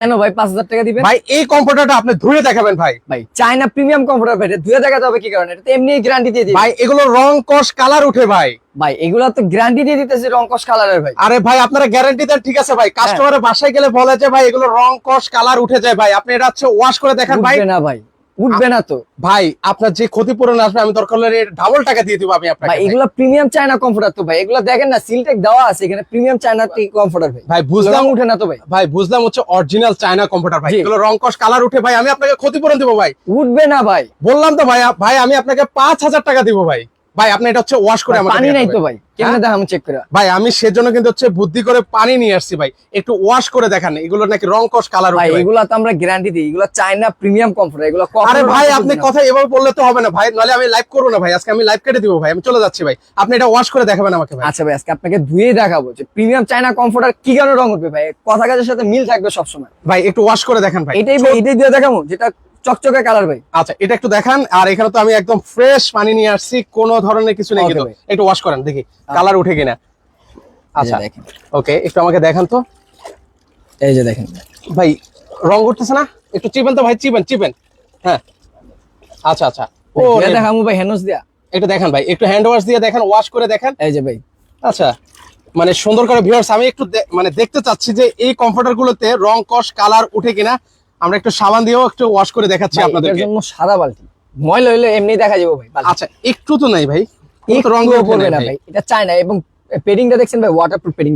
কেন ভাই 5,000 টাকা দিবেন? ভাই এই কমফোর্টারটা আপনি ধুয়ে দেখাবেন ভাই। ভাই চায়না প্রিমিয়াম কমফোর্টার ভাই, এটা ধুয়ে দেখাতে হবে কি কারণে? এটা তো এমনি গ্যারান্টি দিয়ে দিই ভাই এগুলো রং কস কালার উঠে ভাই। ভাই এগুলা তো গ্যারান্টি দিয়ে দিতেছে রং কস কালারের ভাই। আরে ভাই আপনারা গ্যারান্টি দেন ঠিক আছে ভাই, কাস্টমারের বাসায় গেলে বলে যে ভাই এগুলো রং কস কালার উঠে যায় ভাই, আপনি এটা হচ্ছে ওয়াশ করে দেখেন ভাই। উঠবে না ভাই, উঠবে না তো ভাই আপনার যে ক্ষতিপূরণ আসবে আমি দরকার হলে ডাবল টাকা দিয়ে দিব আমি আপনাকে। ভাই এগুলা প্রিমিয়াম চায়না কমফোর্টার তো ভাই, এগুলা দেখেন না সিলটেক দেওয়া আছে এখানে, প্রিমিয়াম চায়না কমফোর্টার ভাই। ভাই বুঝলাম, উঠে না তো ভাই। ভাই বুঝলাম হচ্ছে অরিজিনাল চায়না কম্পিউটার ভাই, জি। এগুলো রং কস কালার উঠে ভাই, আমি আপনাকে ক্ষতিপূরণ দিব ভাই। উঠবে না ভাই, বললাম তো ভাই, ভাই আমি আপনাকে 5,000 টাকা দিব ভাই। ভাই আপনি এটা হচ্ছে ওয়াশ করে আমাকে পানি নাই দেখাবেন। তো ভাই, কেমনে দেখাম চেক করে? ভাই আমি সেজন্য কিন্তু হচ্ছে বুদ্ধি করে পানি নিয়ে আসছি ভাই, একটু ওয়াশ করে দেখান এগুলো নাকি রং কস কালার ভাই উঠে ভাই। এগুলা তো আমরা গ্যারান্টি দিই, এগুলা চায়না প্রিমিয়াম কমফোর্টার, এগুলা আরে ভাই আপনি কথা এভাবে বললে তো হবে না ভাই, নাহলে আমি লাইভ করবো না ভাই, আজকে আমি লাইভ কেটে দিব ভাই, আমি চলে যাচ্ছি ভাই, আপনি এটা ওয়াশ করে দেখাবেন আমাকে ভাই। আচ্ছা ভাই, আজকে আপনাকে ধুয়ে দেখাবো যে প্রিমিয়াম চায়না কমফোর্টার কি কারণে রং উঠবে ভাই, কথা কাজের সাথে মিল থাকবে সবসময়। ভাই একটু ওয়াশ করে দেখেন ভাই। এটাই ভাই, এটাই দিয়ে দেখাবো যেটা চকচকে কালার ভাই। আচ্ছা এটা একটু দেখান, আর এখানে তো আমি একদম ফ্রেশ পানি নিয়ে আসছি, কোনো ধরনের কিছু নেই Okay কিন্তু, ভাই। একটু ওয়াশ করেন দেখি কালার উঠে কিনা। আচ্ছা দেখেন, ওকে, একটু আমাকে দেখান তো এই যে দেখেন ভাই, রং উঠতেছে না? একটু চিবেন তো ভাই, চিবেন চিবেন। হ্যাঁ আচ্ছা আচ্ছা, ও দেখাবো ভাই হ্যান্ডওয়াশ দিয়া। একটু দেখেন ভাই, একটু হ্যান্ড ওয়াশ দিয়ে দেখেন, ওয়াশ করে দেখেন। এই যে ভাই, আচ্ছা মানে সুন্দর করে ভিউয়ার্স, আমি একটু মানে দেখতে চাচ্ছি যে এই কমফোর্টার গুলোতে রং কস কালার উঠে কিনা, আমরা একটু সাবান দিয়েও একটু ওয়াশ করে দেখাচ্ছি ভাই, এটার আপনাদেরকে। জন্য সাদা বালতি, ময়লা হইলে এমনি দেখা যাবে ভাই বালতি। আচ্ছা একটু তো নাই ভাই, কোনো তো রং একটুও উঠে পড়বে নাই না ভাই। ভাই, এটা চায়না এবং পেডিংটা দেখছেন ভাই, ওয়াটারপ্রুফ পেডিং।